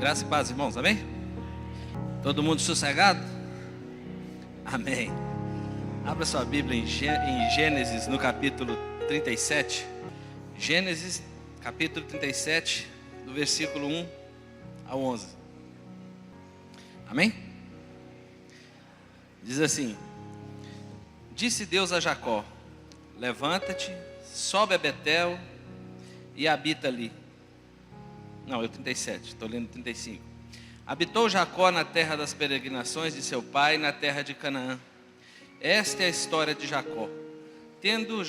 Graça e paz, irmãos, amém? Todo mundo sossegado? Amém. Abra sua Bíblia em Gênesis, no capítulo 37. Gênesis, capítulo 37, do versículo 1 ao 11. Amém? Diz assim: Disse Deus a Jacó: levanta-te, sobe a Betel e habita ali. Não, é o 37, estou lendo o 35. Habitou Jacó na terra das peregrinações de seu pai, na terra de Canaã. Esta é a história de Jacó. Tendo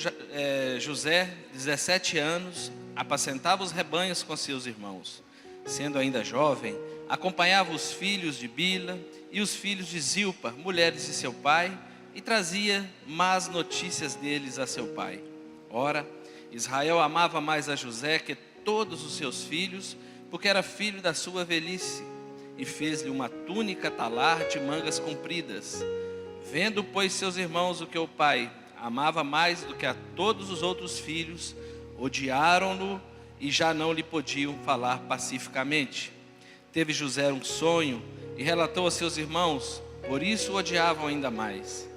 José 17 anos, apacentava os rebanhos com seus irmãos. Sendo ainda jovem, acompanhava os filhos de Bila e os filhos de Zilpa, mulheres de seu pai, e trazia más notícias deles a seu pai. Ora, Israel amava mais a José que todos os seus filhos, porque era filho da sua velhice, e fez-lhe uma túnica talar de mangas compridas. Vendo, pois, seus irmãos o que o pai amava mais do que a todos os outros filhos, odiaram-no e já não lhe podiam falar pacificamente. Teve José um sonho e relatou a seus irmãos, por isso o odiavam ainda mais.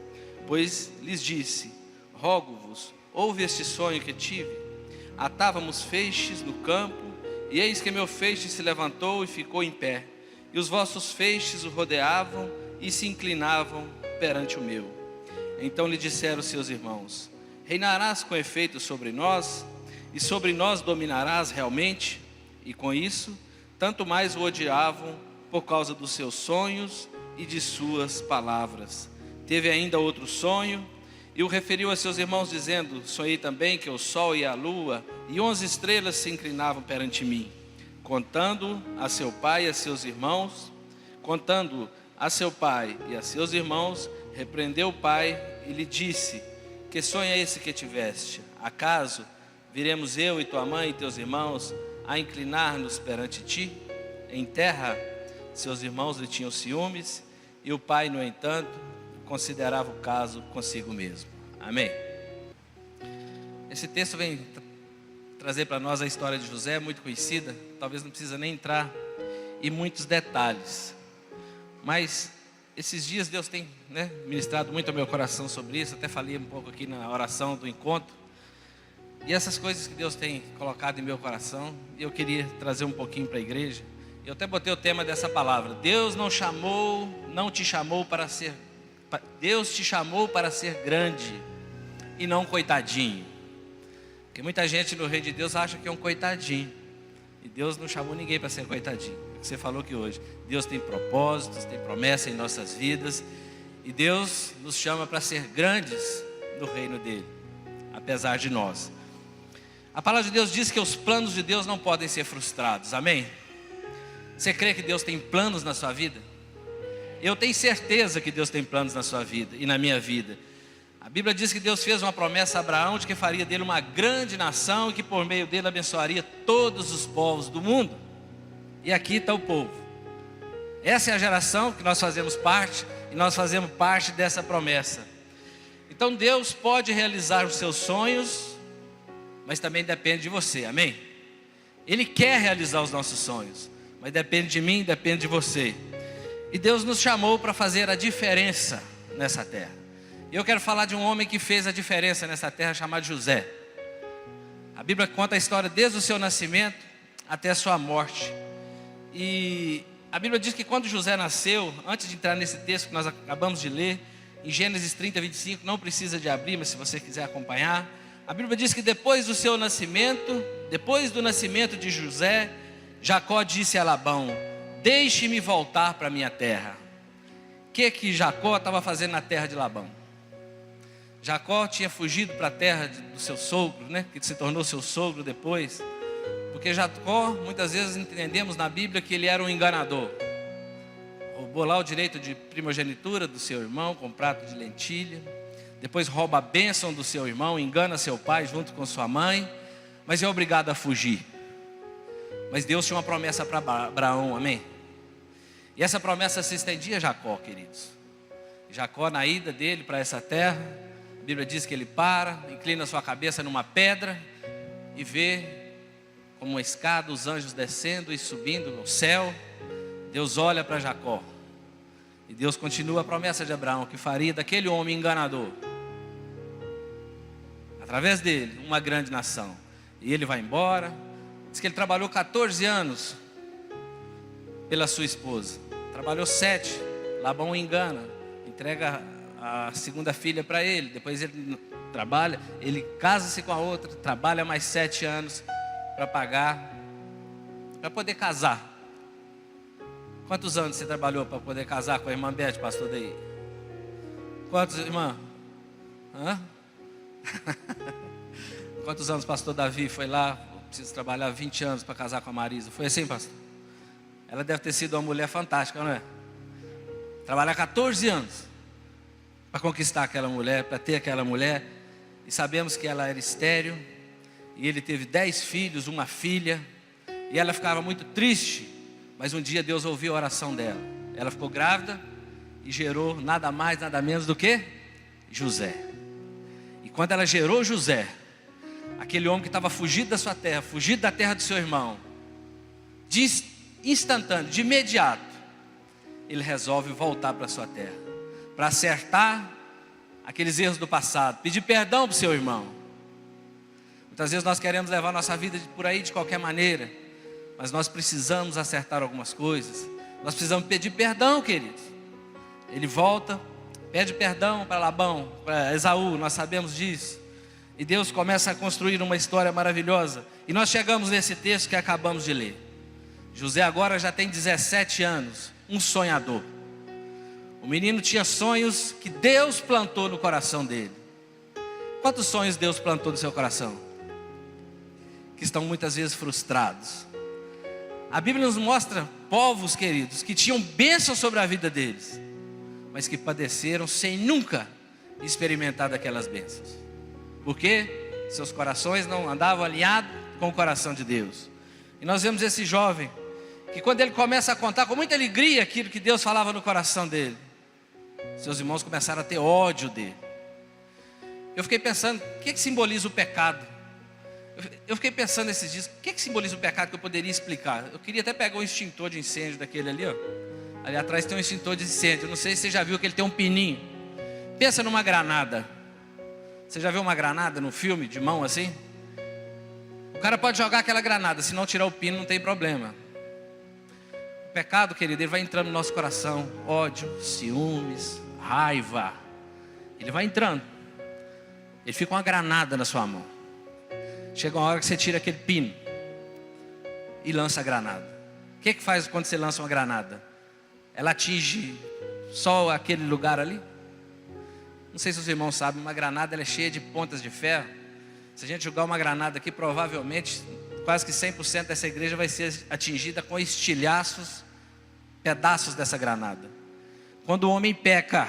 Pois lhes disse: rogo-vos, ouve este sonho que tive. Atávamos feixes no campo, e eis que meu feixe se levantou e ficou em pé, e os vossos feixes o rodeavam e se inclinavam perante o meu. Então lhe disseram seus irmãos: reinarás com efeito sobre nós, e sobre nós dominarás realmente? E com isso, tanto mais o odiavam por causa dos seus sonhos e de suas palavras. Teve ainda outro sonho, e o referiu a seus irmãos, dizendo: sonhei também que o sol e a lua e 11 estrelas se inclinavam perante mim. Contando a seu pai e a seus irmãos, repreendeu o pai e lhe disse: que sonho é esse que tiveste? Acaso viremos eu e tua mãe e teus irmãos a inclinar-nos perante ti? Em terra, seus irmãos lhe tinham ciúmes, e o pai, no entanto, considerava o caso consigo mesmo. Amém. Esse texto vem trazer para nós a história de José, muito conhecida. Talvez não precisa nem entrar em muitos detalhes, mas esses dias Deus tem ministrado muito ao meu coração sobre isso. Até falei um pouco aqui na oração do encontro. E essas coisas que Deus tem colocado em meu coração, eu queria trazer um pouquinho para a igreja. Eu até botei o tema dessa palavra: Deus não te chamou para ser, Deus te chamou para ser grande e não coitadinho. Porque muita gente no reino de Deus acha que é um coitadinho, e Deus não chamou ninguém para ser coitadinho. Você falou que hoje Deus tem propósitos, tem promessa em nossas vidas, e Deus nos chama para ser grandes no reino dele, apesar de nós. A palavra de Deus diz que os planos de Deus não podem ser frustrados, amém? Você crê que Deus tem planos na sua vida? Eu tenho certeza que Deus tem planos na sua vida e na minha vida. A Bíblia diz que Deus fez uma promessa a Abraão de que faria dele uma grande nação e que por meio dele abençoaria todos os povos do mundo. E aqui está o povo. Essa é a geração que nós fazemos parte, e nós fazemos parte dessa promessa. Então Deus pode realizar os seus sonhos, mas também depende de você, amém? Ele quer realizar os nossos sonhos, mas depende de mim, depende de você. E Deus nos chamou para fazer a diferença nessa terra. E eu quero falar de um homem que fez a diferença nessa terra, chamado José. A Bíblia conta a história desde o seu nascimento até a sua morte. E a Bíblia diz que quando José nasceu, antes de entrar nesse texto que nós acabamos de ler, em Gênesis 30, 25, não precisa de abrir, mas se você quiser acompanhar, a Bíblia diz que depois do seu nascimento, depois do nascimento de José, Jacó disse a Labão: deixe-me voltar para a minha terra. O que Jacó estava fazendo na terra de Labão? Jacó tinha fugido para a terra do seu sogro, que se tornou seu sogro depois. Porque Jacó, muitas vezes entendemos na Bíblia que ele era um enganador. Roubou lá o direito de primogenitura do seu irmão com um prato de lentilha. Depois rouba a bênção do seu irmão, engana seu pai junto com sua mãe, mas é obrigado a fugir. Mas Deus tinha uma promessa para Abraão, amém? E essa promessa se estendia a Jacó, queridos. Jacó, na ida dele para essa terra, a Bíblia diz que ele inclina sua cabeça numa pedra e vê como uma escada os anjos descendo e subindo no céu. Deus olha para Jacó. E Deus continua a promessa de Abraão, que faria daquele homem enganador, através dele, uma grande nação. E ele vai embora. Diz que ele trabalhou 14 anos pela sua esposa. Trabalhou 7. Labão o engana, entrega a segunda filha para ele. Depois ele trabalha, ele casa-se com a outra, trabalha mais 7 anos para pagar, para poder casar. Quantos anos você trabalhou para poder casar com a irmã Beth, pastor daí? Quantos, irmã? Hã? Quantos anos o pastor Davi foi lá? Preciso trabalhar 20 anos para casar com a Marisa. Foi assim, pastor? Ela deve ter sido uma mulher fantástica, não é? Trabalhar 14 anos para conquistar aquela mulher, para ter aquela mulher. E sabemos que ela era estéril. E ele teve 10 filhos, uma filha. E ela ficava muito triste. Mas um dia Deus ouviu a oração dela. Ela ficou grávida e gerou nada mais, nada menos do que José. E quando ela gerou José, aquele homem que estava fugido da sua terra, fugido da terra do seu irmão, instantâneo, de imediato, ele resolve voltar para a sua terra, para acertar aqueles erros do passado, pedir perdão para o seu irmão. Muitas vezes nós queremos levar nossa vida por aí de qualquer maneira, mas nós precisamos acertar algumas coisas. Nós precisamos pedir perdão, queridos. Ele volta, pede perdão para Labão, para Esaú, nós sabemos disso. E Deus começa a construir uma história maravilhosa. E nós chegamos nesse texto que acabamos de ler. José agora já tem 17 anos, um sonhador. O menino tinha sonhos que Deus plantou no coração dele. Quantos sonhos Deus plantou no seu coração? Que estão muitas vezes frustrados. A Bíblia nos mostra povos, queridos, que tinham bênção sobre a vida deles, mas que padeceram sem nunca experimentar daquelas bênçãos. Porque seus corações não andavam alinhados com o coração de Deus. E nós vemos esse jovem, que quando ele começa a contar com muita alegria aquilo que Deus falava no coração dele, seus irmãos começaram a ter ódio dele. Eu fiquei pensando, o que simboliza o pecado? Eu fiquei pensando esses dias, o que simboliza o pecado que eu poderia explicar? Eu queria até pegar um extintor de incêndio daquele ali, ó. Ali atrás tem um extintor de incêndio. Eu não sei se você já viu que ele tem um pininho. Pensa numa granada. Você já viu uma granada no filme, de mão assim? O cara pode jogar aquela granada, se não tirar o pino não tem problema. O pecado, querido, ele vai entrando no nosso coração. Ódio, ciúmes, raiva. Ele vai entrando. Ele fica uma granada na sua mão. Chega uma hora que você tira aquele pino e lança a granada. O que faz quando você lança uma granada? Ela atinge só aquele lugar ali? Não sei se os irmãos sabem, uma granada ela é cheia de pontas de ferro. Se a gente jogar uma granada aqui, provavelmente quase que 100% dessa igreja vai ser atingida com estilhaços, pedaços dessa granada. Quando o homem peca,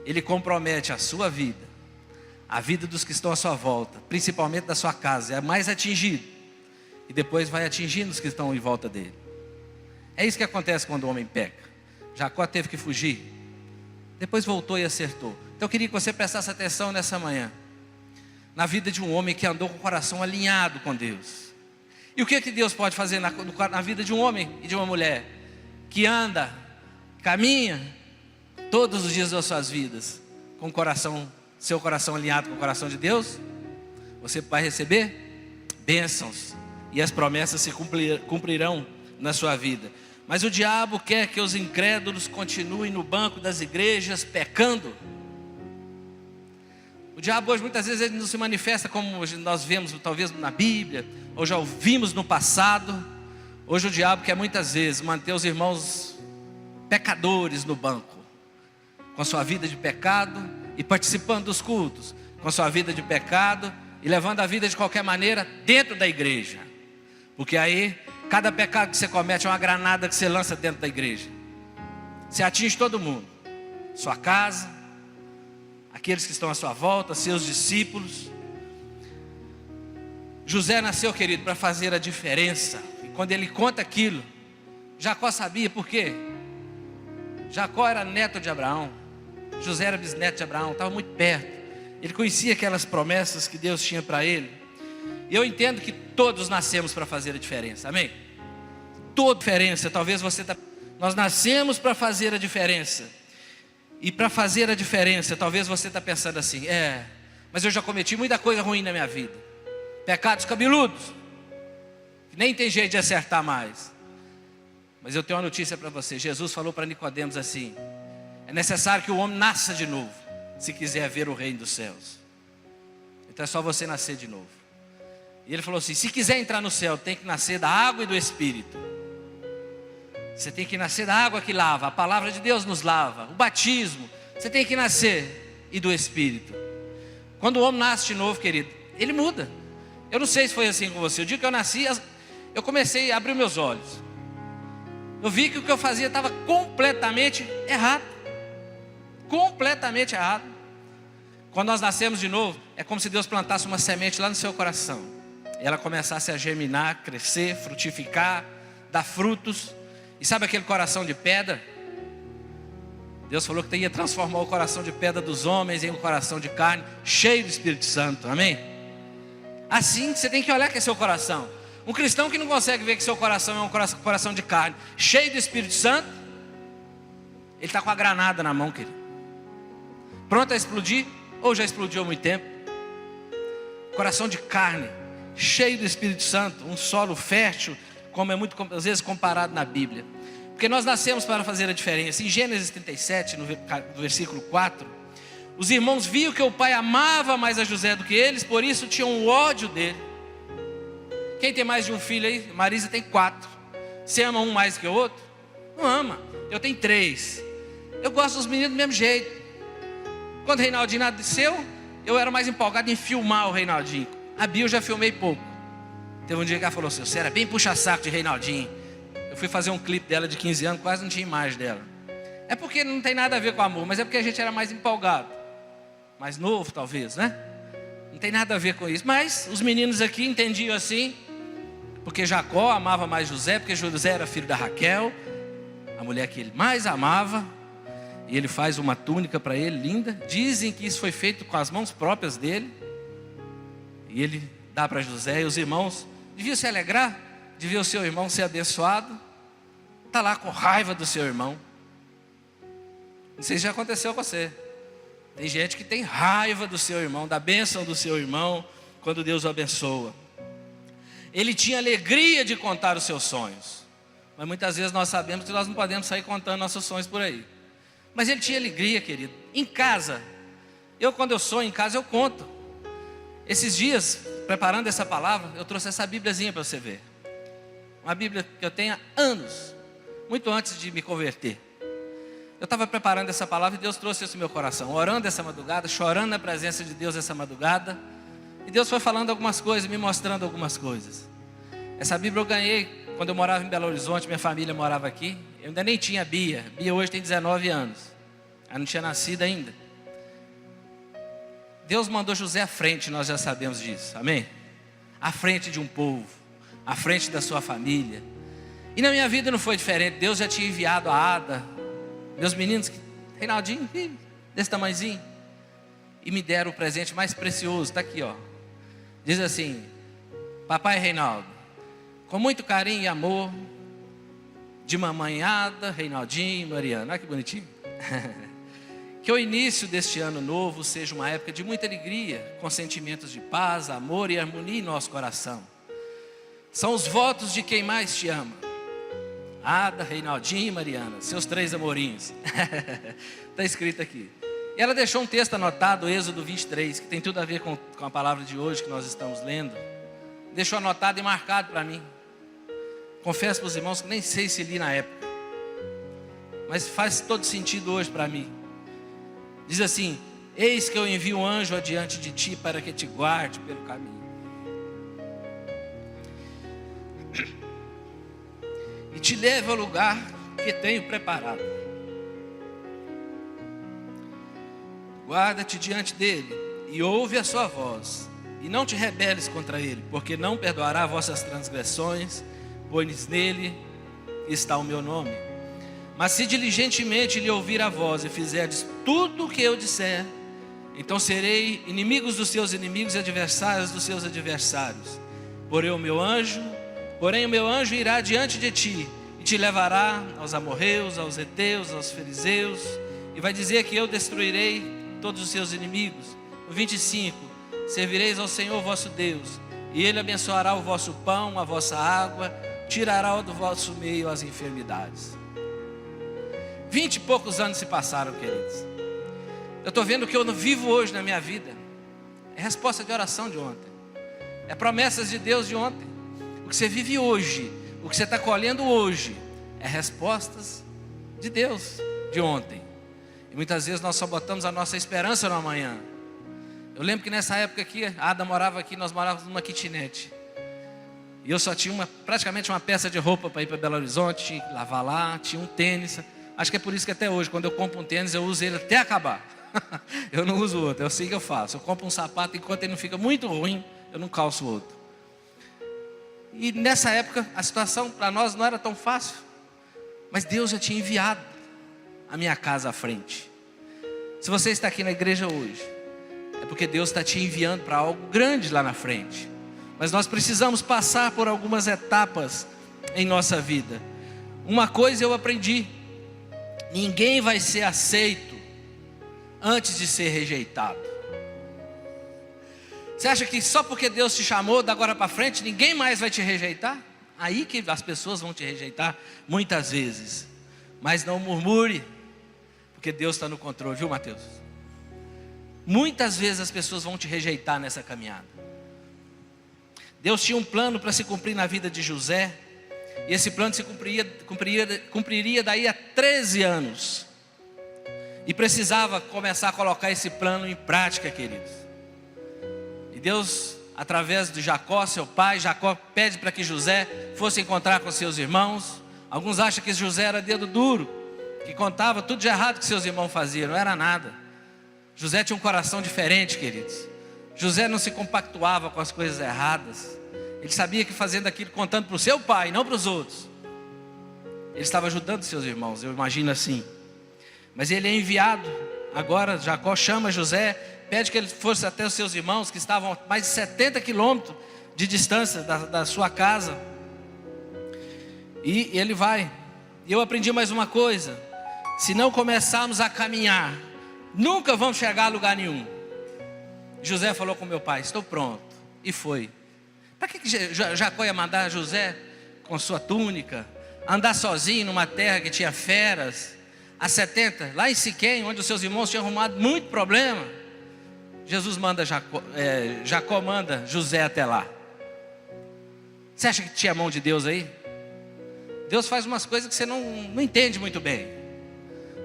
ele compromete a sua vida, a vida dos que estão à sua volta, principalmente da sua casa, é mais atingido. E depois vai atingindo os que estão em volta dele. É isso que acontece quando o homem peca. Jacó teve que fugir, depois voltou e acertou. Então eu queria que você prestasse atenção nessa manhã, na vida de um homem que andou com o coração alinhado com Deus. E o que Deus pode fazer na vida de um homem e de uma mulher que anda, caminha todos os dias das suas vidas com o coração, seu coração alinhado com o coração de Deus? Você vai receber bênçãos e as promessas se cumprirão na sua vida. Mas o diabo quer que os incrédulos continuem no banco das igrejas pecando. O diabo hoje muitas vezes ele não se manifesta como nós vemos talvez na Bíblia, ou já ouvimos no passado. Hoje o diabo quer muitas vezes manter os irmãos pecadores no banco, com sua vida de pecado e participando dos cultos, com sua vida de pecado e levando a vida de qualquer maneira dentro da igreja. Porque aí, cada pecado que você comete é uma granada que você lança dentro da igreja. Você atinge todo mundo, sua casa, aqueles que estão à sua volta, seus discípulos. José nasceu, querido, para fazer a diferença. E quando ele conta aquilo, Jacó sabia por quê? Jacó era neto de Abraão, José era bisneto de Abraão, estava muito perto. Ele conhecia aquelas promessas que Deus tinha para ele. E eu entendo que todos nascemos para fazer a diferença, amém? toda diferença. Talvez nós nascemos para fazer a diferença. E para fazer a diferença, talvez você está pensando assim: mas eu já cometi muita coisa ruim na minha vida. Pecados cabeludos, que nem tem jeito de acertar mais. Mas eu tenho uma notícia para você. Jesus falou para Nicodemos assim: é necessário que o homem nasça de novo, se quiser ver o reino dos céus. Então é só você nascer de novo. E ele falou assim: se quiser entrar no céu, tem que nascer da água e do Espírito. Você tem que nascer da água que lava. A palavra de Deus nos lava. O batismo, você tem que nascer e do Espírito. Quando o homem nasce de novo, querido, ele muda. Eu não sei se foi assim com você. O dia que eu nasci, eu comecei a abrir meus olhos. Eu vi que o que eu fazia estava completamente errado. Completamente errado. Quando nós nascemos de novo, é como se Deus plantasse uma semente lá no seu coração. E ela começasse a germinar, crescer, frutificar, dar frutos. E sabe aquele coração de pedra? Deus falou que ia transformar o coração de pedra dos homens em um coração de carne, cheio do Espírito Santo, amém? Assim você tem que olhar que é seu coração. Um cristão que não consegue ver que seu coração é um coração de carne, cheio do Espírito Santo, ele está com a granada na mão, querido, pronto a explodir, ou já explodiu há muito tempo. Coração de carne, cheio do Espírito Santo, um solo fértil, como é às vezes comparado na Bíblia. Porque nós nascemos para fazer a diferença. Em Gênesis 37, no versículo 4, os irmãos viam que o pai amava mais a José do que eles, por isso tinham ódio dele. Quem tem mais de um filho aí? Marisa tem 4. Você ama um mais que o outro? Não ama. Eu tenho 3. Eu gosto dos meninos do mesmo jeito. Quando o Reinaldinho nasceu, eu era mais empolgado em filmar o Reinaldinho. A Bia eu já filmei pouco. Teve um dia que ela falou assim: você era bem puxa-saco de Reinaldinho. Eu fui fazer um clipe dela de 15 anos, quase não tinha imagem dela. É porque não tem nada a ver com amor, mas é porque a gente era mais empolgado. Mais novo talvez, né? Não tem nada a ver com isso. Mas os meninos aqui entendiam assim, porque Jacó amava mais José, porque José era filho da Raquel, a mulher que ele mais amava. E ele faz uma túnica para ele, linda. Dizem que isso foi feito com as mãos próprias dele. E ele dá para José, e os irmãos deviam se alegrar de ver o seu irmão ser abençoado. Está lá com raiva do seu irmão. Não sei se já aconteceu com você. Tem gente que tem raiva do seu irmão, da bênção do seu irmão, quando Deus o abençoa. Ele tinha alegria de contar os seus sonhos, mas muitas vezes nós sabemos que nós não podemos sair contando nossos sonhos por aí. Mas ele tinha alegria, querido. Em casa, quando eu sonho em casa, eu conto. Esses dias, preparando essa palavra, eu trouxe essa bíbliazinha para você ver. Uma bíblia que eu tenho há anos, muito antes de me converter. Eu estava preparando essa palavra e Deus trouxe isso no meu coração, orando essa madrugada, chorando na presença de Deus essa madrugada. E Deus foi falando algumas coisas, me mostrando algumas coisas. Essa Bíblia eu ganhei quando eu morava em Belo Horizonte, minha família morava aqui. Eu ainda nem tinha Bia. Bia hoje tem 19 anos. Ela não tinha nascido ainda. Deus mandou José à frente, nós já sabemos disso, amém? À frente de um povo, à frente da sua família. E na minha vida não foi diferente. Deus já tinha enviado a Ada, meus meninos, Reinaldinho, desse tamanhozinho, e me deram o presente mais precioso. Está aqui, ó. Diz assim: papai Reinaldo, com muito carinho e amor, de mamãe Ada, Reinaldinho e Mariana. Olha que bonitinho. Que o início deste ano novo seja uma época de muita alegria, com sentimentos de paz, amor e harmonia em nosso coração. São os votos de quem mais te ama. Ada, Reinaldinho e Mariana, seus 3 amorinhos. Está escrito aqui. E ela deixou um texto anotado, Êxodo 23, que tem tudo a ver com a palavra de hoje que nós estamos lendo. Deixou anotado e marcado para mim. Confesso para os irmãos que nem sei se li na época, mas faz todo sentido hoje para mim. Diz assim: eis que eu envio um anjo adiante de ti para que te guarde pelo caminho e te leve ao lugar que tenho preparado. Guarda-te diante dele e ouve a sua voz, e não te rebeles contra ele, porque não perdoará vossas transgressões, pois nele está o meu nome. Mas se diligentemente lhe ouvir a voz e fizerdes tudo o que eu disser, então serei inimigos dos seus inimigos e adversários dos seus adversários. Porei o meu anjo Porém o meu anjo irá diante de ti e te levará aos amorreus, aos heteus, aos fariseus, e vai dizer que eu destruirei todos os seus inimigos. No 25, servireis ao Senhor vosso Deus, e Ele abençoará o vosso pão, a vossa água, tirará do vosso meio as enfermidades. 20 e poucos anos se passaram, queridos. Eu estou vendo o que eu vivo hoje na minha vida é resposta de oração de ontem, é promessas de Deus de ontem. O que você vive hoje, o que você está colhendo hoje, é respostas de Deus de ontem. E muitas vezes nós só botamos a nossa esperança no amanhã. Eu lembro que nessa época aqui, a Ada morava aqui, nós morávamos numa kitnet. E eu só tinha praticamente uma peça de roupa para ir para Belo Horizonte, tinha que lavar lá, tinha um tênis. Acho que é por isso que até hoje, quando eu compro um tênis, eu uso ele até acabar. Eu não uso outro, é assim que eu faço. Eu compro um sapato, enquanto ele não fica muito ruim, eu não calço outro. E nessa época, a situação para nós não era tão fácil. Mas Deus já tinha enviado a minha casa à frente. Se você está aqui na igreja hoje, é porque Deus está te enviando para algo grande lá na frente. Mas nós precisamos passar por algumas etapas em nossa vida. Uma coisa eu aprendi: ninguém vai ser aceito antes de ser rejeitado. Você acha que só porque Deus te chamou da agora para frente, ninguém mais vai te rejeitar? Aí que as pessoas vão te rejeitar muitas vezes. Mas não murmure, porque Deus está no controle, viu, Mateus? Muitas vezes as pessoas vão te rejeitar nessa caminhada. Deus tinha um plano para se cumprir na vida de José, e esse plano se cumpriria daí a 13 anos. E precisava começar a colocar esse plano em prática, queridos. E Deus, através de Jacó, seu pai, Jacó pede para que José fosse encontrar com seus irmãos. Alguns acham que José era dedo duro, que contava tudo de errado que seus irmãos faziam. Não era nada. José tinha um coração diferente, queridos. José não se compactuava com as coisas erradas. Ele sabia que fazendo aquilo, contando para o seu pai, não para os outros, ele estava ajudando seus irmãos, eu imagino assim. Mas ele é enviado. Agora Jacó chama José, pede que ele fosse até os seus irmãos, que estavam a mais de 70 quilômetros de distância da sua casa. E ele vai. E eu aprendi mais uma coisa: se não começarmos a caminhar, nunca vamos chegar a lugar nenhum. José falou com meu pai: estou pronto. E foi. Para que Jacó ia mandar José com sua túnica andar sozinho numa terra que tinha feras, a 70, lá em Siquém, onde os seus irmãos tinham arrumado muito problema? Jacó manda José até lá. Você acha que tinha a mão de Deus aí? Deus faz umas coisas que você não entende muito bem.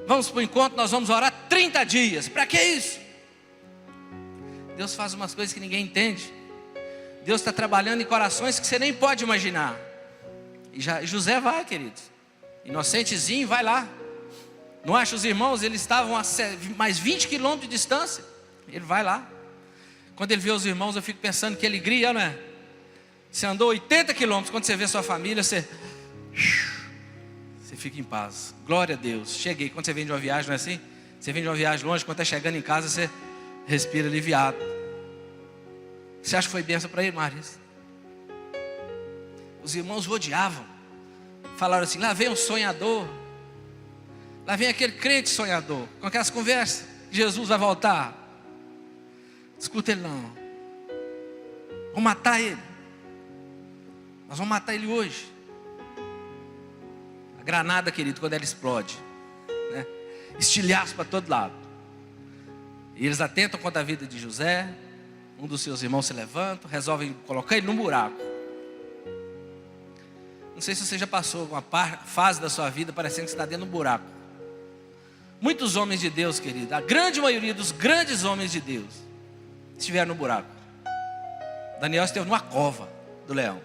Vamos para o encontro, nós vamos orar 30 dias. Para que isso? Deus faz umas coisas que ninguém entende. Deus está trabalhando em corações que você nem pode imaginar. E José vai, queridos, inocentezinho, vai lá. Não acha os irmãos? Eles estavam a mais 20 quilômetros de distância. Ele vai lá. Quando ele vê os irmãos, eu fico pensando que alegria, não é? Você andou 80 quilômetros, quando você vê sua família, você fica em paz. Glória a Deus, cheguei. Quando você vem de uma viagem, não é assim? Você vem de uma viagem longe, quando está chegando em casa, você respira aliviado. Você acha que foi bênção para ele, Maris? Os irmãos rodeavam, falaram assim: lá vem um sonhador, lá vem aquele crente sonhador, com aquelas conversas, Jesus vai voltar. Escuta ele não, vamos matar ele, nós vamos matar ele hoje. A granada, querido, quando ela explode, né? Estilhaço para todo lado. E eles atentam contra a vida de José. Um dos seus irmãos se levanta, resolvem colocar ele num buraco. Não sei se você já passou uma fase da sua vida parecendo que você está dentro de um buraco. Muitos homens de Deus, querido, a grande maioria dos grandes homens de Deus estiveram no buraco. Daniel esteve numa cova do leão,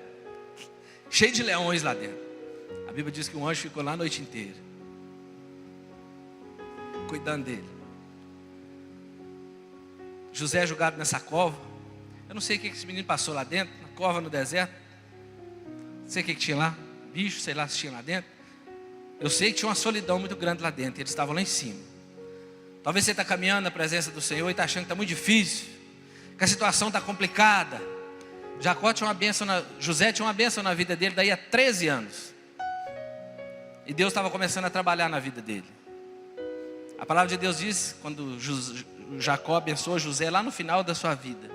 cheio de leões lá dentro. A Bíblia diz que um anjo ficou lá a noite inteira, cuidando dele. José é julgado nessa cova. Eu não sei o que esse menino passou lá dentro, na cova no deserto. Não sei o que tinha lá, bicho, sei lá se tinha lá dentro. Eu sei que tinha uma solidão muito grande lá dentro. Eles estavam lá em cima. Talvez você está caminhando na presença do Senhor e está achando que está muito difícil, que a situação está complicada, José tinha uma bênção na vida dele daí a 13 anos. E Deus estava começando a trabalhar na vida dele. A palavra de Deus diz, quando Jacó abençoou José lá no final da sua vida,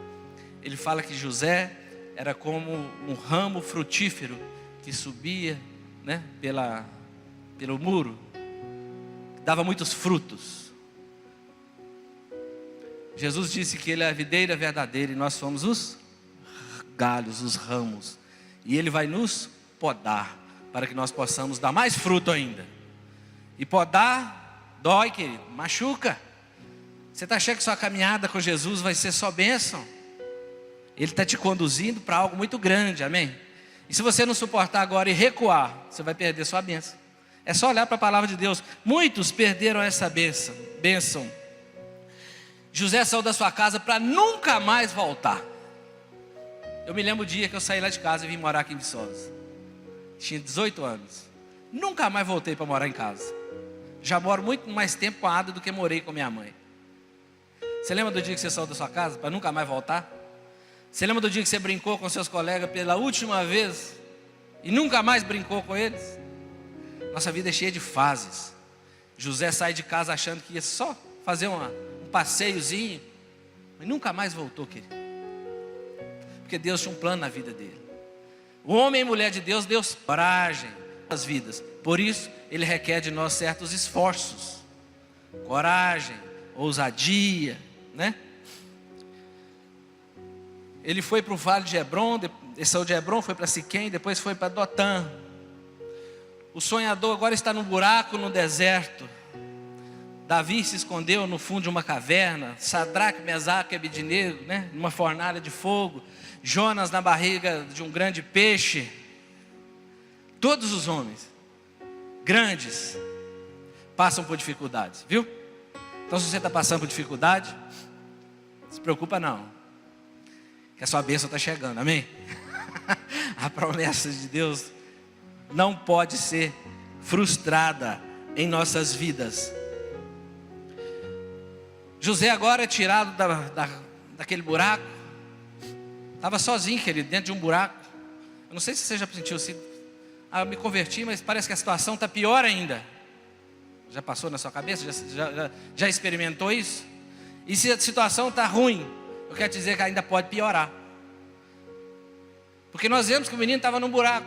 ele fala que José era como um ramo frutífero que subia, né, pelo muro, que dava muitos frutos. Jesus disse que ele é a videira verdadeira e nós somos os galhos, os ramos. E ele vai nos podar para que nós possamos dar mais fruto ainda. E podar dói, querido, machuca. Você está achando que sua caminhada com Jesus vai ser só bênção? Ele está te conduzindo para algo muito grande, amém? E se você não suportar agora e recuar, você vai perder sua bênção. É só olhar para a palavra de Deus. Muitos perderam essa bênção. José saiu da sua casa para nunca mais voltar. Eu me lembro o dia que eu saí lá de casa e vim morar aqui em Viçosa. Tinha 18 anos. Nunca mais voltei para morar em casa. Já moro muito mais tempo com a Ada do que morei com minha mãe. Você lembra do dia que você saiu da sua casa para nunca mais voltar? Você lembra do dia que você brincou com seus colegas pela última vez e nunca mais brincou com eles? Nossa vida é cheia de fases. José sai de casa achando que ia só fazer um passeiozinho, mas nunca mais voltou, querido. Porque Deus tinha um plano na vida dele. O homem e mulher de Deus, Deus coragem nas vidas. Por isso, Ele requer de nós certos esforços. Coragem, ousadia, né? Ele foi para o vale de Hebron, ele saiu de Hebron, foi para Siquém, depois foi para Dotã. O sonhador agora está num buraco no deserto. Davi se escondeu no fundo de uma caverna. Sadraque, Mesaque e Abednego, né, numa fornalha de fogo. Jonas na barriga de um grande peixe. Todos os homens grandes passam por dificuldades, viu? Então, se você está passando por dificuldade, não se preocupa não, que a sua bênção está chegando, amém? A promessa de Deus não pode ser frustrada em nossas vidas. José agora é tirado daquele buraco. Estava sozinho, querido, dentro de um buraco. Eu não sei se você já sentiu assim. Eu me converti, mas parece que a situação está pior ainda. Já passou na sua cabeça? Já experimentou isso? E se a situação está ruim, eu quero dizer que ainda pode piorar. Porque nós vemos que o menino estava num buraco.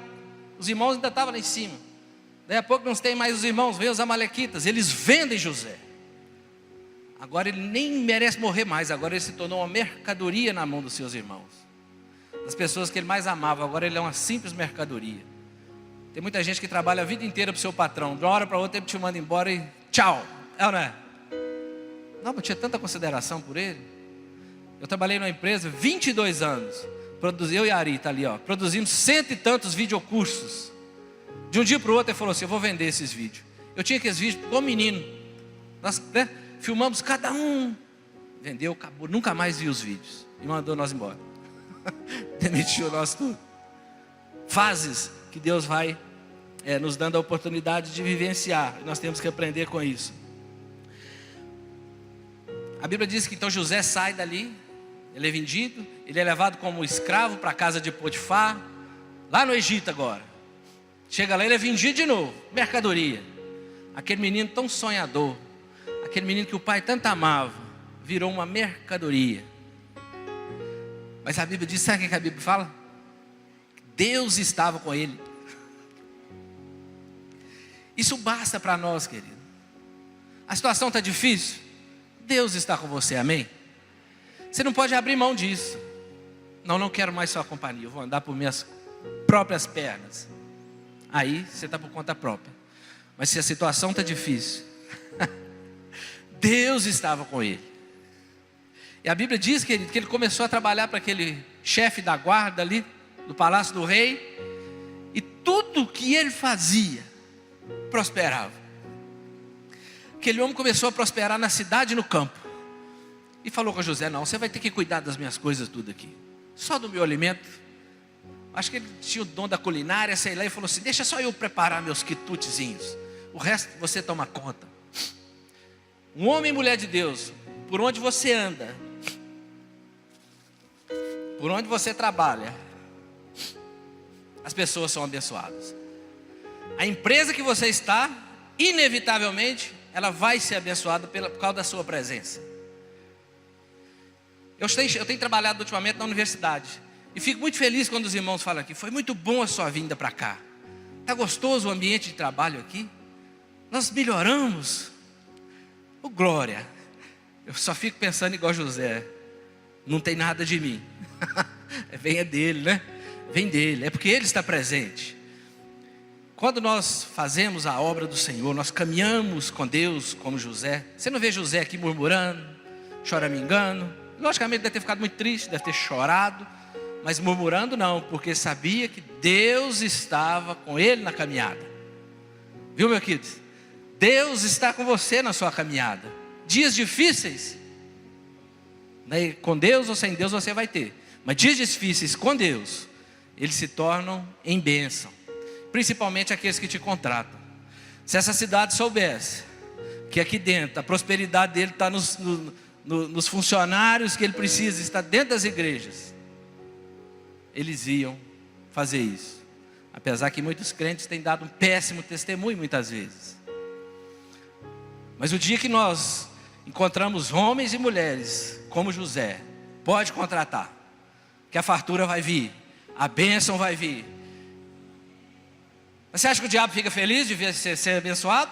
Os irmãos ainda estavam lá em cima. Daí a pouco não tem mais os irmãos, vem os amalequitas. Eles vendem José. Agora ele nem merece morrer mais. Agora ele se tornou uma mercadoria na mão dos seus irmãos. Das pessoas que ele mais amava. Agora ele é uma simples mercadoria. Tem muita gente que trabalha a vida inteira para o seu patrão. De uma hora para outra ele te manda embora e tchau. É ou não é? Não, eu tinha tanta consideração por ele. Eu trabalhei numa empresa 22 anos. Eu e a Ari, está ali, ó. Produzimos 100 e tantos videocursos. De um dia para o outro ele falou assim: eu vou vender esses vídeos. Eu tinha aqueles vídeos com o menino. Nós, né, filmamos cada um. Vendeu, acabou. Nunca mais vi os vídeos. E mandou nós embora. Demitiu nós tudo. Fases que Deus vai nos dando a oportunidade de vivenciar. Nós temos que aprender com isso. A Bíblia diz que então José sai dali. Ele é vendido. Ele é levado como escravo para a casa de Potifar. Lá no Egito agora. Chega lá, ele é vendido de novo. Mercadoria. Aquele menino tão sonhador. Aquele menino que o pai tanto amava. Virou uma mercadoria. Mas a Bíblia diz, sabe o que a Bíblia fala? Deus estava com ele. Isso basta para nós, querido. A situação está difícil. Deus está com você, amém? Você não pode abrir mão disso. Não quero mais sua companhia. Eu vou andar por minhas próprias pernas. Aí você está por conta própria. Mas se a situação está difícil, Deus estava com ele. E a Bíblia diz, querido, que ele começou a trabalhar para aquele chefe da guarda ali, do palácio do rei. E tudo que ele fazia, prosperava. Aquele homem começou a prosperar na cidade e no campo. E falou com José: não, você vai ter que cuidar das minhas coisas tudo aqui. Só do meu alimento. Acho que ele tinha o dom da culinária, sei lá, e falou assim: deixa só eu preparar meus quitutezinhos. O resto você toma conta. Um homem e mulher de Deus, por onde você anda, por onde você trabalha, as pessoas são abençoadas. A empresa que você está, inevitavelmente, ela vai ser abençoada por causa da sua presença. Eu tenho trabalhado ultimamente na universidade. E fico muito feliz quando os irmãos falam aqui: foi muito bom a sua vinda para cá. Está gostoso o ambiente de trabalho aqui. Nós melhoramos. Oh, glória. Eu só fico pensando igual José. Não tem nada de mim. Vem dele, né? Vem dele. É porque ele está presente. Quando nós fazemos a obra do Senhor, nós caminhamos com Deus como José. Você não vê José aqui murmurando, choramingando. Logicamente deve ter ficado muito triste, deve ter chorado. Mas murmurando não, porque sabia que Deus estava com ele na caminhada. Viu, meu querido? Deus está com você na sua caminhada. Dias difíceis, né, com Deus ou sem Deus você vai ter. Mas dias difíceis com Deus, eles se tornam em bênção. Principalmente aqueles que te contratam. Se essa cidade soubesse que aqui dentro a prosperidade dele está nos funcionários que ele precisa, está dentro das igrejas, eles iam fazer isso. Apesar que muitos crentes têm dado um péssimo testemunho muitas vezes. Mas o dia que nós encontramos homens e mulheres como José, pode contratar, que a fartura vai vir, a bênção vai vir. Você acha que o diabo fica feliz de ver você ser abençoado?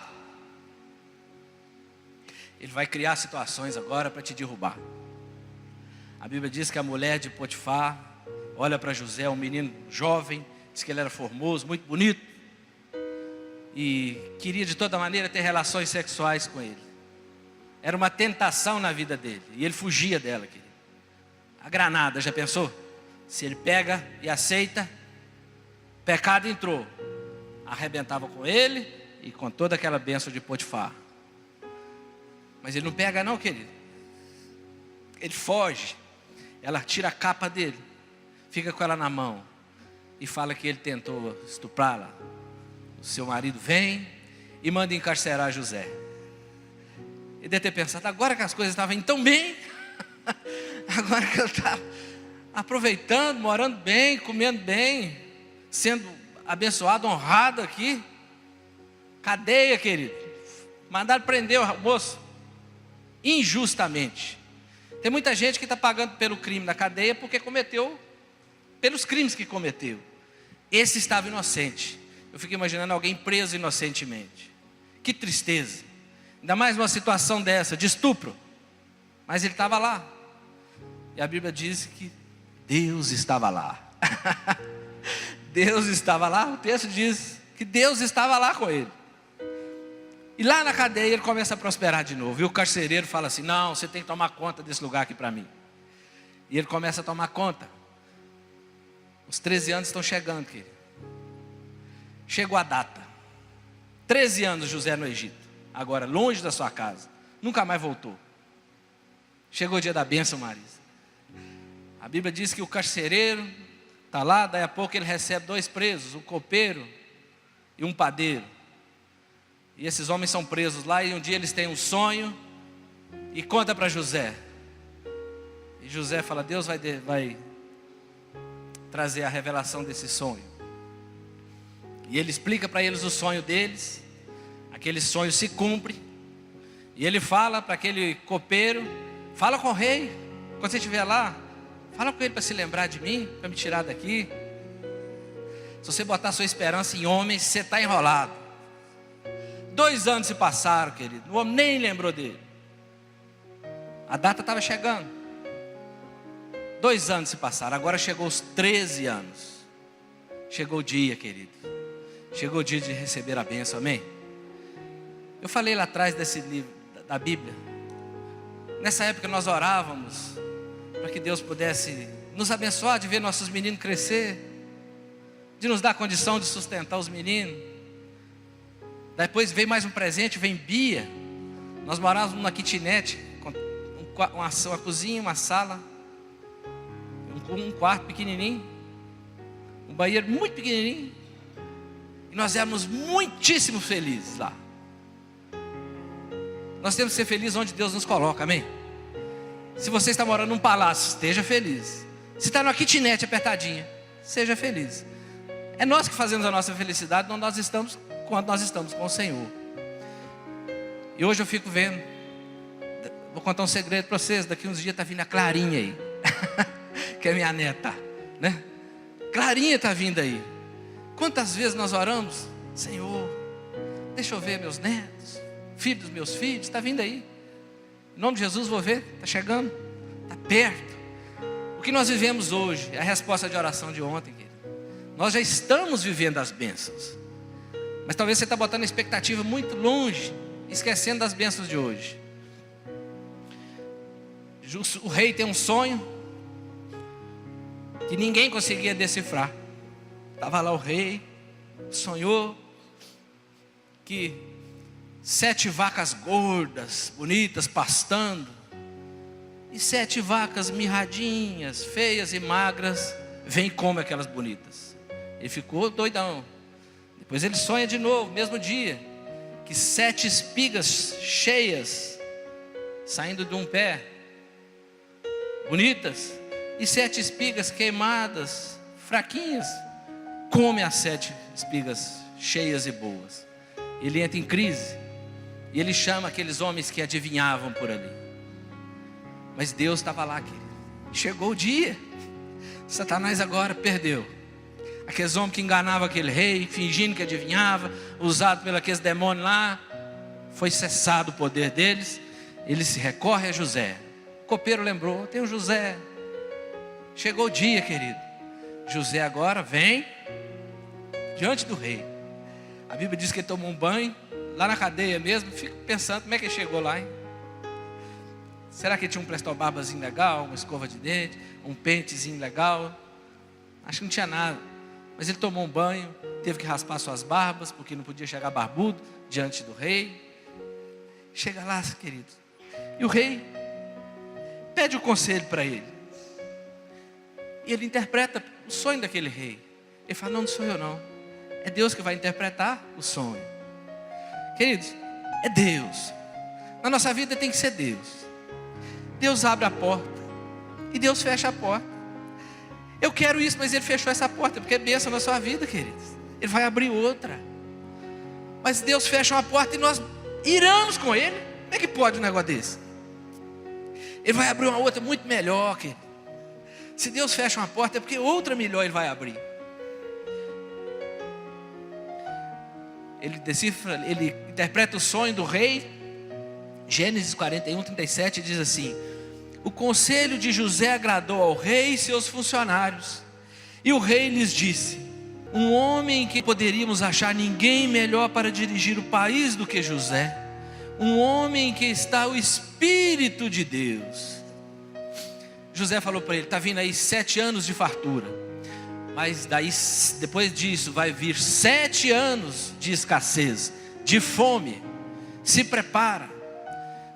Ele vai criar situações agora para te derrubar. A Bíblia diz que a mulher de Potifar olha para José, um menino jovem, diz que ele era formoso, muito bonito, e queria de toda maneira ter relações sexuais com ele. Era uma tentação na vida dele, e ele fugia dela, querido. A granada, já pensou? Se ele pega e aceita, pecado entrou. Arrebentava com ele e com toda aquela bênção de Potifar. Mas ele não pega não, querido. Ele foge. Ela tira a capa dele, fica com ela na mão e fala que ele tentou estuprá-la. O seu marido vem e manda encarcerar José. Ele deve ter pensado: agora que as coisas estavam indo tão bem, agora que eu estava aproveitando, morando bem, comendo bem, sendo abençoado, honrado aqui, cadeia, querido. Mandaram prender o moço injustamente. Tem muita gente que está pagando pelo crime na cadeia porque cometeu, pelos crimes que cometeu. Esse estava inocente. Eu fico imaginando alguém preso inocentemente. Que tristeza. Ainda mais numa situação dessa, de estupro. Mas ele estava lá. E a Bíblia diz que Deus estava lá. Deus estava lá, o texto diz que Deus estava lá com ele. E lá na cadeia ele começa a prosperar de novo. E o carcereiro fala assim: não, você tem que tomar conta desse lugar aqui para mim. E ele começa a tomar conta. Os 13 anos estão chegando, querido. Chegou a data. 13 anos José no Egito. Agora longe da sua casa. Nunca mais voltou. Chegou o dia da bênção, Marisa. A Bíblia diz que o carcereiro está lá, daí a pouco ele recebe 2 presos, um copeiro e um padeiro. E esses homens são presos lá, e um dia eles têm um sonho e conta para José. E José fala: Deus vai trazer a revelação desse sonho. E ele explica para eles o sonho deles. Aquele sonho se cumpre. E ele fala para aquele copeiro: fala com o rei, quando você estiver lá, fala com ele para se lembrar de mim, para me tirar daqui. Se você botar sua esperança em homens, você está enrolado. 2 anos se passaram, querido. O homem nem lembrou dele. A data estava chegando. 2 anos se passaram. Agora chegou os 13 anos. Chegou o dia, querido. Chegou o dia de receber a bênção, amém? Eu falei lá atrás desse livro da Bíblia. Nessa época nós orávamos para que Deus pudesse nos abençoar de ver nossos meninos crescer, de nos dar condição de sustentar os meninos. Depois veio mais um presente, vem Bia. Nós morávamos numa kitnet, com uma cozinha, uma sala, um quarto pequenininho, um banheiro muito pequenininho. E nós éramos muitíssimo felizes lá. Nós temos que ser felizes onde Deus nos coloca, amém? Se você está morando num palácio, esteja feliz. Se está numa kitnet apertadinha, seja feliz. É nós que fazemos a nossa felicidade quando nós estamos com o Senhor. E hoje eu fico vendo, vou contar um segredo para vocês, daqui uns dias está vindo a Clarinha aí, que é minha neta, né? Clarinha está vindo aí. Quantas vezes nós oramos, Senhor, deixa eu ver meus netos, filhos dos meus filhos, está vindo aí. Em nome de Jesus, vou ver, está chegando, está perto. O que nós vivemos hoje é a resposta de oração de ontem, querido. Nós já estamos vivendo as bênçãos, mas talvez você está botando a expectativa muito longe, esquecendo das bênçãos de hoje. O rei tem um sonho que ninguém conseguia decifrar. Estava lá o rei, sonhou que 7 vacas gordas, bonitas, pastando, e 7 vacas mirradinhas, feias e magras, vem e come aquelas bonitas. Ele ficou doidão. Depois ele sonha de novo, mesmo dia, que 7 espigas cheias, saindo de um pé, bonitas, e 7 espigas queimadas, fraquinhas, come as 7 espigas cheias e boas. Ele entra em crise, e ele chama aqueles homens que adivinhavam por ali. Mas Deus estava lá, querido. Chegou o dia, Satanás agora perdeu. Aqueles homens que enganavam aquele rei, fingindo que adivinhava, usado pelo aqueles demônios lá, foi cessado o poder deles. Ele se recorre a José. O copeiro lembrou, tem o José. Chegou o dia, querido. José agora vem diante do rei. A Bíblia diz que ele tomou um banho lá na cadeia mesmo. Fico pensando como é que ele chegou lá, hein? Será que ele tinha um prestobarbazinho legal, uma escova de dente, um pentezinho legal? Acho que não tinha nada. Mas ele tomou um banho, teve que raspar suas barbas, porque não podia chegar barbudo diante do rei. Chega lá, querido, e o rei pede o conselho para ele. E ele interpreta o sonho daquele rei. Ele fala, não sou eu não, é Deus que vai interpretar o sonho. Queridos, é Deus. Na nossa vida tem que ser Deus. Deus abre a porta e Deus fecha a porta. Eu quero isso, mas Ele fechou essa porta, porque é bênção na sua vida, queridos. Ele vai abrir outra. Mas Deus fecha uma porta e nós iramos com Ele. Como é que pode um negócio desse? Ele vai abrir uma outra muito melhor, querido. Se Deus fecha uma porta é porque outra melhor Ele vai abrir. Ele decifra, ele interpreta o sonho do rei. Gênesis 41, 37 diz assim: o conselho de José agradou ao rei e seus funcionários, e o rei lhes disse: um homem que poderíamos achar ninguém melhor para dirigir o país do que José, um homem que está o Espírito de Deus. José falou para ele: está vindo aí 7 anos de fartura, mas daí, depois disso vai vir 7 anos de escassez, de fome. Se prepara,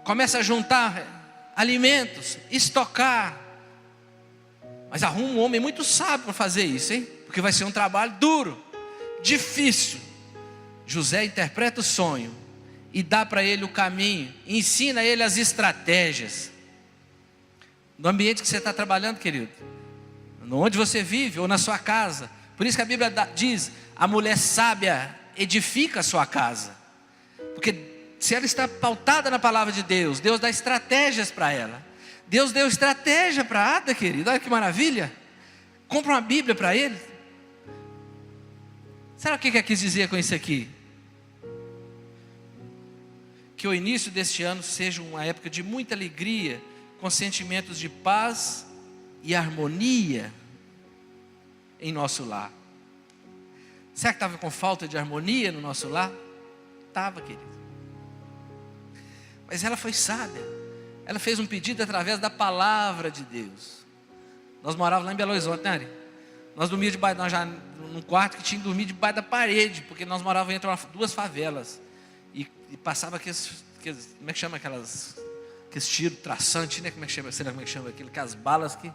começa a juntar alimentos, estocar. Mas arruma um homem muito sábio para fazer isso, hein? Porque vai ser um trabalho duro, difícil. José interpreta o sonho e dá para ele o caminho, ensina ele as estratégias. No ambiente que você está trabalhando, querido, onde você vive ou na sua casa. Por isso que a Bíblia diz: a mulher sábia edifica a sua casa. Porque se ela está pautada na palavra de Deus, Deus dá estratégias para ela. Deus deu estratégia para Ada, querido. Olha que maravilha. Compra uma Bíblia para ele. Sabe o que quis dizer com isso aqui? Que o início deste ano seja uma época de muita alegria, com sentimentos de paz e harmonia em nosso lar. Será que estava com falta de harmonia no nosso lar? Estava, querido. Mas ela foi sábia. Ela fez um pedido através da palavra de Deus. Nós morávamos lá em Belo Horizonte, né, Ari? Nós dormíamos debaixo, num quarto que tinha que dormir debaixo da parede, porque nós morávamos entre 2 favelas. E passava aqueles, como é que chama aqueles tiros traçantes, né? Como é que chama? Sei lá como é que chama aquilo? Que as balas que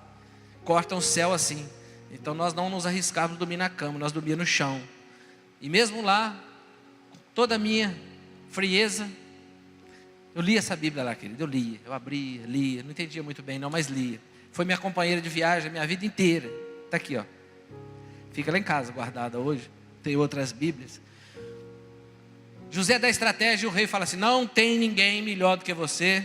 cortam o céu assim. Então nós não nos arriscávamos dormir na cama, nós dormíamos no chão. E mesmo lá, toda a minha frieza, eu lia essa Bíblia lá, querido. Eu lia, eu abria, lia. Não entendia muito bem não, mas lia. Foi minha companheira de viagem a minha vida inteira. Está aqui, ó. Fica lá em casa, guardada hoje. Tem outras Bíblias. José dá estratégia e o rei fala assim: não tem ninguém melhor do que você.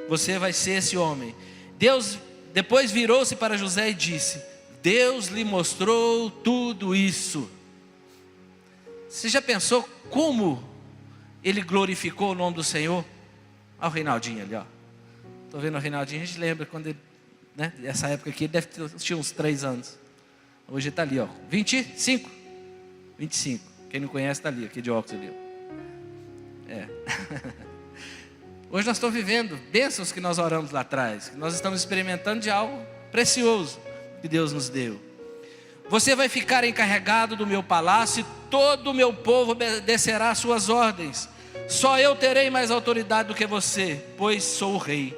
Você vai ser esse homem. Deus depois virou-se para José e disse: Deus lhe mostrou tudo isso. Você já pensou como ele glorificou o nome do Senhor? Olha o Reinaldinho ali, ó. Estou vendo o Reinaldinho, a gente lembra quando ele, né? Essa época aqui, ele deve ter uns 3 anos. Hoje ele está ali, ó. 25. Quem não conhece está ali, aqui de óculos ali, ó. Hoje nós estamos vivendo bênçãos que nós oramos lá atrás, que nós estamos experimentando de algo precioso que Deus nos deu. Você vai ficar encarregado do meu palácio e todo o meu povo obedecerá às suas ordens. Só eu terei mais autoridade do que você, pois sou o rei.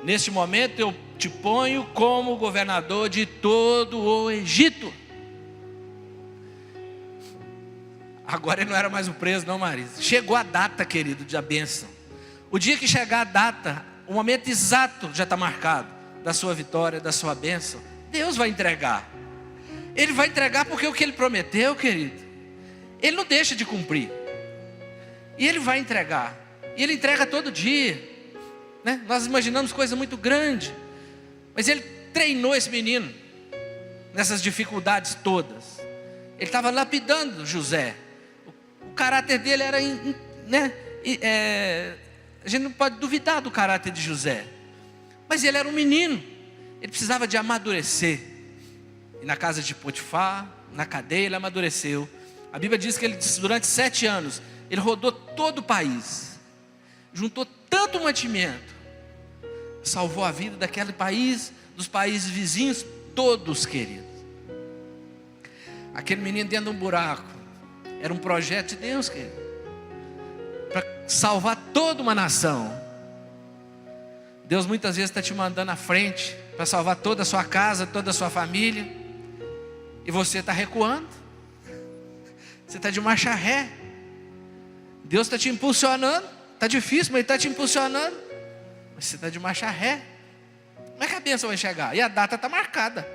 Neste momento eu te ponho como governador de todo o Egito. Agora ele não era mais o preso, não, Marisa. Chegou a data, querido, da bênção. O dia que chegar a data, o momento exato já está marcado da sua vitória, da sua bênção. Deus vai entregar. Ele vai entregar porque o que ele prometeu, querido, ele não deixa de cumprir. E ele vai entregar. E ele entrega todo dia, né? Nós imaginamos coisa muito grande, mas ele treinou esse menino nessas dificuldades todas. Ele estava lapidando José. O caráter dele era, né? A gente não pode duvidar do caráter de José, mas ele era um menino. Ele precisava de amadurecer. E na casa de Potifar, na cadeia, ele amadureceu. A Bíblia diz que ele, durante 7 anos, ele rodou todo o país, juntou tanto mantimento, salvou a vida daquele país, dos países vizinhos, todos, queridos. Aquele menino dentro de um buraco, era um projeto de Deus, querido, para salvar toda uma nação. Deus muitas vezes está te mandando à frente, para salvar toda a sua casa, toda a sua família, e você está recuando, você está de marcha ré. Deus está te impulsionando, está difícil, mas Ele está te impulsionando, mas você está de marcha ré. Como é que a bênção vai chegar? E a data está marcada.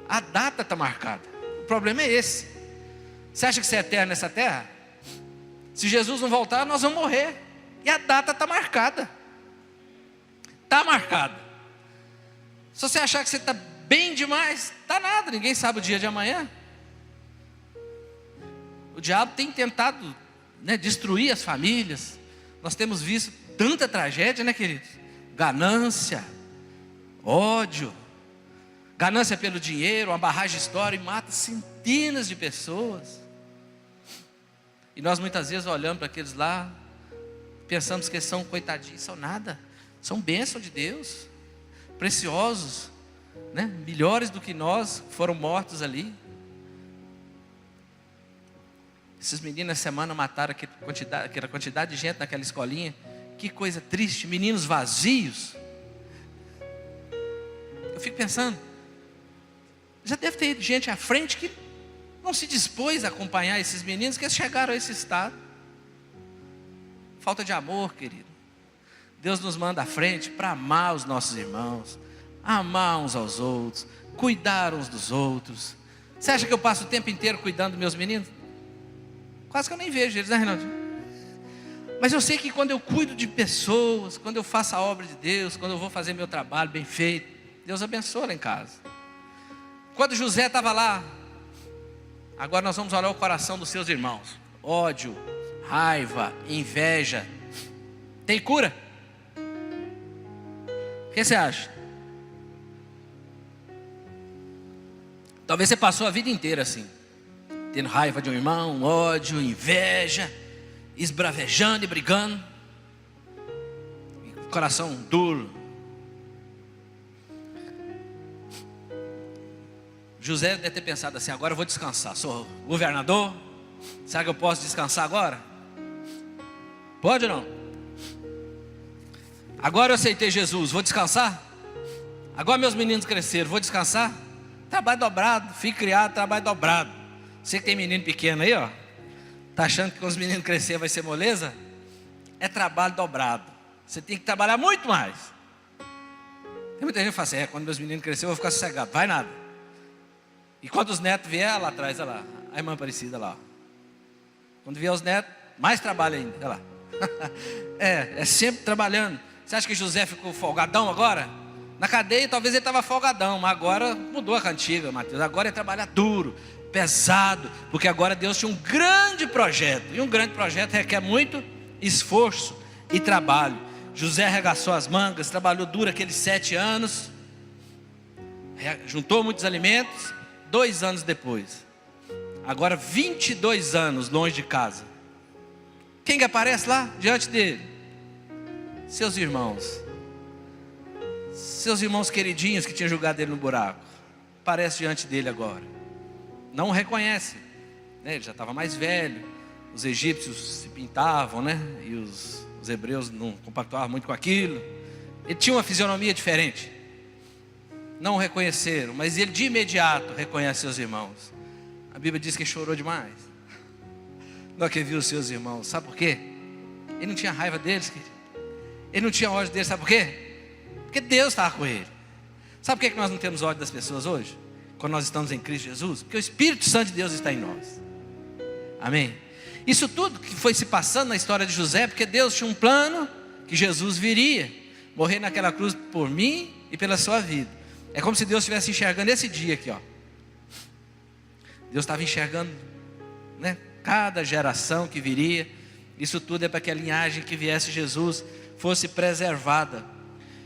A data está marcada. O problema é esse. Você acha que você é eterno nessa terra? Se Jesus não voltar, nós vamos morrer. E a data está marcada. Está marcada. Se você achar que você está bem demais, está nada, ninguém sabe o dia de amanhã. O diabo tem tentado, né, destruir as famílias. Nós temos visto tanta tragédia, né, queridos? Ganância, ódio, ganância pelo dinheiro, uma barragem histórica, e mata centenas de pessoas. E nós muitas vezes olhamos para aqueles lá, pensamos que eles são coitadinhos, são nada, são bênção de Deus, preciosos, né? Melhores do que nós, foram mortos ali. Esses meninos essa semana mataram aquela quantidade de gente naquela escolinha. Que coisa triste, meninos vazios. Eu fico pensando, já deve ter gente à frente que não se dispôs a acompanhar esses meninos que chegaram a esse estado. Falta de amor, querido. Deus nos manda à frente para amar os nossos irmãos, amar uns aos outros, cuidar uns dos outros. Você acha que eu passo o tempo inteiro cuidando dos meus meninos? Quase que eu nem vejo eles, né, Reinaldinho? Mas eu sei que quando eu cuido de pessoas, quando eu faço a obra de Deus, quando eu vou fazer meu trabalho bem feito, Deus abençoa lá em casa. Quando José estava lá, agora nós vamos olhar o coração dos seus irmãos. Ódio, raiva, inveja, tem cura? O que você acha? Talvez você passou a vida inteira assim, tendo raiva de um irmão, ódio, inveja, esbravejando e brigando, coração duro. José deve ter pensado assim: agora eu vou descansar, sou governador, será que eu posso descansar agora? Pode ou não? Agora eu aceitei Jesus, vou descansar? Agora meus meninos cresceram, vou descansar? Trabalho dobrado, filho criado, trabalho dobrado. Você que tem menino pequeno aí, ó, tá achando que quando os meninos crescer vai ser moleza? É trabalho dobrado. Você tem que trabalhar muito mais. Tem muita gente que fala assim, quando meus meninos crescerem eu vou ficar sossegado. Vai nada. E quando os netos vier, lá atrás, olha lá, a irmã Aparecida lá. Quando vier os netos, mais trabalho ainda, olha lá. É sempre trabalhando. Você acha que José ficou folgadão agora? Na cadeia talvez ele estava folgadão, mas agora mudou a cantiga, Mateus. Agora é trabalhar duro, pesado, porque agora Deus tinha um grande projeto. E um grande projeto requer muito esforço e trabalho. José arregaçou as mangas, trabalhou duro aqueles 7 anos, juntou muitos alimentos. 2 anos depois, agora 22 anos longe de casa, quem que aparece lá diante dele? Seus irmãos queridinhos que tinham jogado ele no buraco, aparece diante dele agora. Não o reconhece, né? Ele já estava mais velho, os egípcios se pintavam, né? E os hebreus não compactuavam muito com aquilo. Ele tinha uma fisionomia diferente. Não o reconheceram, mas ele de imediato reconhece seus irmãos. A Bíblia diz que ele chorou demais. Não que viu os seus irmãos, sabe por quê? Ele não tinha raiva deles, querido. Ele não tinha ódio deles, sabe por quê? Porque Deus estava com ele. Sabe por que nós não temos ódio das pessoas hoje? Quando nós estamos em Cristo Jesus? Porque o Espírito Santo de Deus está em nós. Amém? Isso tudo que foi se passando na história de José, porque Deus tinha um plano que Jesus viria morrer naquela cruz por mim e pela sua vida. É como se Deus estivesse enxergando esse dia aqui, ó. Deus estava enxergando, né, cada geração que viria. Isso tudo é para que a linhagem que viesse Jesus fosse preservada.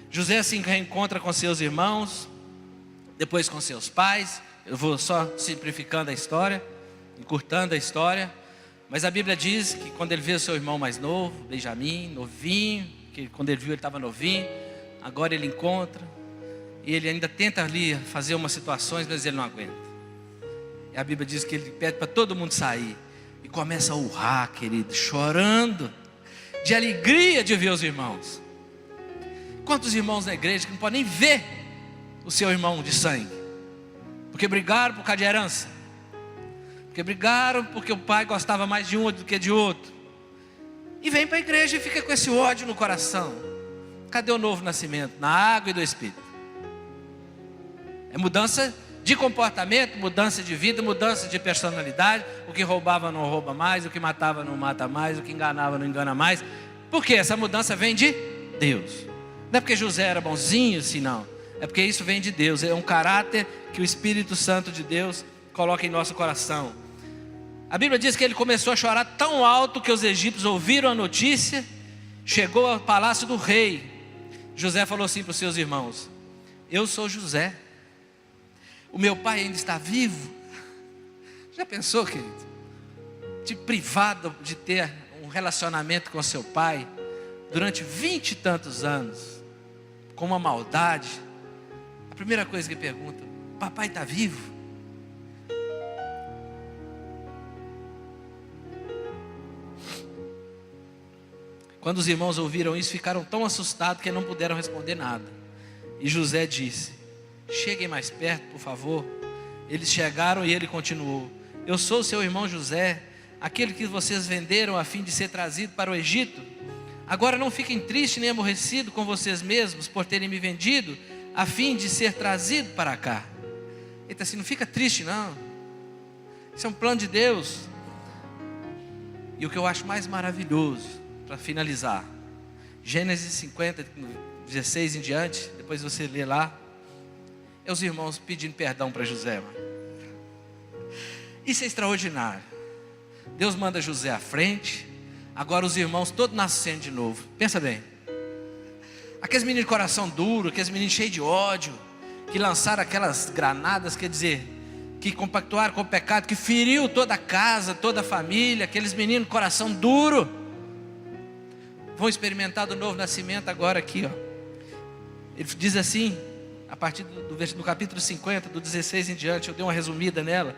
José se reencontra com seus irmãos, depois com seus pais. Eu vou só simplificando a história, encurtando a história. Mas a Bíblia diz que quando ele vê o seu irmão mais novo, Benjamim, novinho, que quando ele viu ele estava novinho, agora ele encontra. E ele ainda tenta ali fazer umas situações, mas ele não aguenta. E a Bíblia diz que ele pede para todo mundo sair. E começa a urrar, querido, chorando, de alegria de ver os irmãos. Quantos irmãos na igreja que não podem nem ver o seu irmão de sangue? Porque brigaram por causa de herança. Porque brigaram porque o pai gostava mais de um do que de outro. E vem para a igreja e fica com esse ódio no coração. Cadê o novo nascimento? Na água e do Espírito. É mudança de comportamento, mudança de vida, mudança de personalidade. O que roubava não rouba mais, o que matava não mata mais, o que enganava não engana mais. Por quê? Essa mudança vem de Deus. Não é porque José era bonzinho, assim não. É porque isso vem de Deus. É um caráter que o Espírito Santo de Deus coloca em nosso coração. A Bíblia diz que ele começou a chorar tão alto que os egípcios ouviram a notícia. Chegou ao palácio do rei. José falou assim para os seus irmãos: eu sou José. O meu pai ainda está vivo. Já pensou, querido? De privado de ter um relacionamento com seu pai durante 20 e tantos anos, com uma maldade. A primeira coisa que pergunta: papai está vivo? Quando os irmãos ouviram isso, ficaram tão assustados que não puderam responder nada. E José disse: cheguem mais perto, por favor. Eles chegaram e ele continuou: eu sou seu irmão José, aquele que vocês venderam a fim de ser trazido para o Egito. Agora não fiquem tristes nem aborrecidos com vocês mesmos por terem me vendido a fim de ser trazido para cá. Ele está assim: não fica triste não. Isso é um plano de Deus. E o que eu acho mais maravilhoso, para finalizar, Gênesis 50, 16 em diante, depois você lê lá, é os irmãos pedindo perdão para José, mano. Isso é extraordinário. Deus manda José à frente. Agora os irmãos todos nascendo de novo. Pensa bem. Aqueles meninos de coração duro, aqueles meninos cheios de ódio, que lançaram aquelas granadas, quer dizer, que compactuaram com o pecado, que feriu toda a casa, toda a família. Aqueles meninos de coração duro vão experimentar do novo nascimento agora aqui, ó. Ele diz assim, a partir do capítulo 50, do 16 em diante, eu dei uma resumida nela.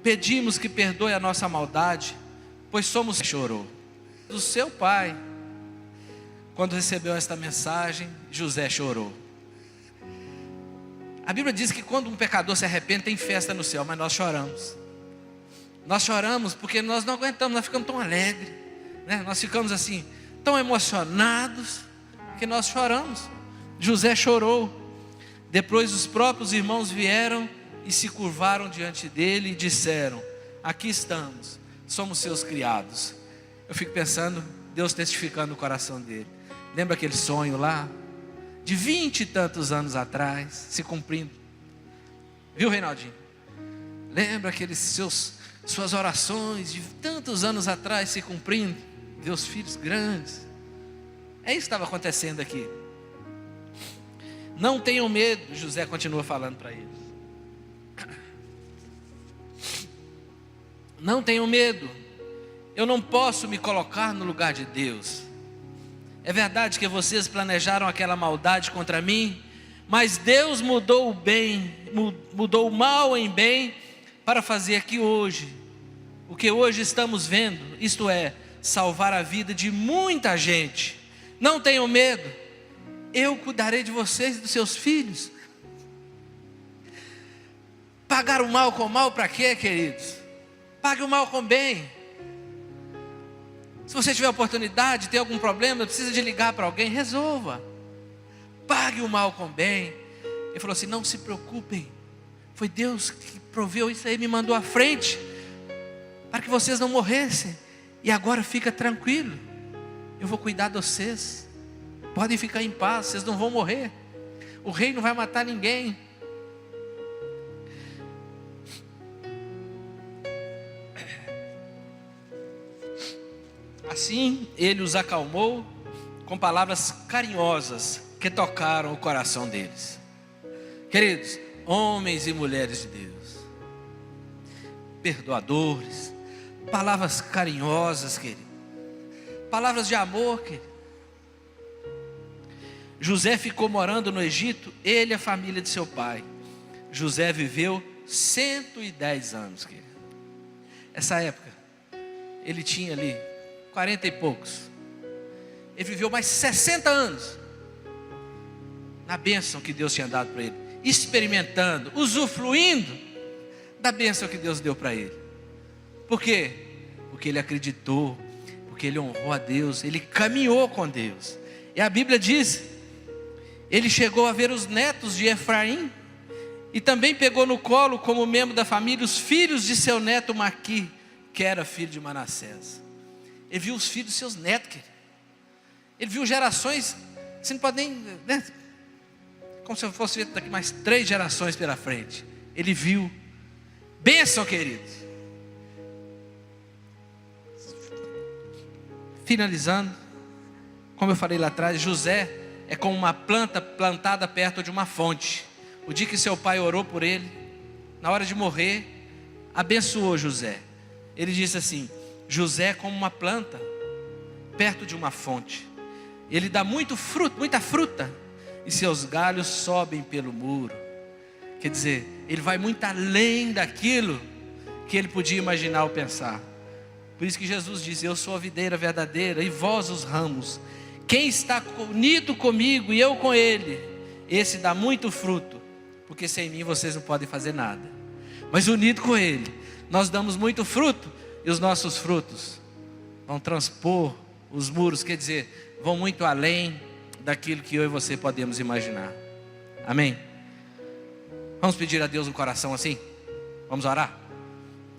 Pedimos que perdoe a nossa maldade, pois somos... Chorou. Do seu pai. Quando recebeu esta mensagem, José chorou. A Bíblia diz que quando um pecador se arrepende, tem festa no céu, mas nós choramos. Nós choramos porque nós não aguentamos, nós ficamos tão alegres, né? Nós ficamos assim, tão emocionados, que nós choramos. José chorou. Depois os próprios irmãos vieram e se curvaram diante dele e disseram: aqui estamos, somos seus criados. Eu fico pensando, Deus testificando o coração dele. Lembra aquele sonho lá? De 20 e tantos anos atrás, se cumprindo. Viu, Reinaldinho? Lembra aqueles suas orações de tantos anos atrás se cumprindo? Deus, filhos grandes. É isso que estava acontecendo aqui. Não tenham medo, José continua falando para eles. Não tenham medo. Eu não posso me colocar no lugar de Deus. É verdade que vocês planejaram aquela maldade contra mim, mas Deus mudou o bem, mudou o mal em bem, para fazer aqui hoje o que hoje estamos vendo, isto é, salvar a vida de muita gente. Não tenham medo, eu cuidarei de vocês e dos seus filhos. Pagar o mal com o mal para quê, queridos? Pague o mal com o bem. Se você tiver oportunidade, tem algum problema, precisa de ligar para alguém, resolva. Pague o mal com o bem. Ele falou assim: não se preocupem, foi Deus que proveu isso aí, me mandou à frente, para que vocês não morressem. E agora fica tranquilo, eu vou cuidar de vocês. Podem ficar em paz, vocês não vão morrer. O rei não vai matar ninguém. Assim ele os acalmou com palavras carinhosas que tocaram o coração deles. Queridos, homens e mulheres de Deus, perdoadores, palavras carinhosas, querido, palavras de amor, querido. José ficou morando no Egito, ele e a família de seu pai. José viveu 110 anos, querido. Essa época, ele tinha ali 40 e poucos. Ele viveu mais 60 anos na bênção que Deus tinha dado para ele, experimentando, usufruindo da bênção que Deus deu para ele. Por quê? Porque ele acreditou, porque ele honrou a Deus, ele caminhou com Deus. E a Bíblia diz, ele chegou a ver os netos de Efraim, e também pegou no colo, como membro da família, os filhos de seu neto Maqui, que era filho de Manassés. Ele viu os filhos dos seus netos, querido. Ele viu gerações, você não pode nem, né? Como se eu fosse ver daqui mais 3 gerações pela frente. Ele viu. Bênção, queridos. Finalizando, como eu falei lá atrás, José é como uma planta plantada perto de uma fonte. O dia que seu pai orou por ele, na hora de morrer, abençoou José. Ele disse assim: José é como uma planta perto de uma fonte. Ele dá muito fruto, muita fruta, e seus galhos sobem pelo muro. Quer dizer, ele vai muito além daquilo que ele podia imaginar ou pensar. Por isso que Jesus diz: eu sou a videira verdadeira e vós os ramos. Quem está unido comigo e eu com ele, esse dá muito fruto, porque sem mim vocês não podem fazer nada. Mas unido com ele, nós damos muito fruto, e os nossos frutos vão transpor os muros, quer dizer, vão muito além daquilo que eu e você podemos imaginar. Amém? Vamos pedir a Deus um coração assim? Vamos orar?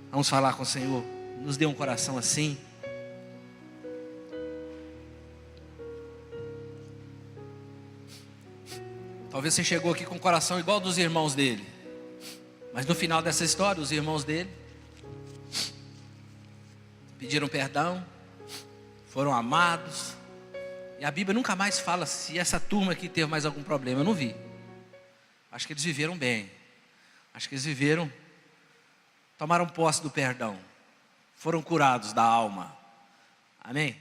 Vamos falar com o Senhor. Nos dê um coração assim. Talvez você chegou aqui com um coração igual dos irmãos dele, mas no final dessa história, os irmãos dele pediram perdão, foram amados, e a Bíblia nunca mais fala se essa turma aqui teve mais algum problema. Eu não vi. Acho que eles viveram bem. Acho que eles viveram, tomaram posse do perdão, foram curados da alma. Amém?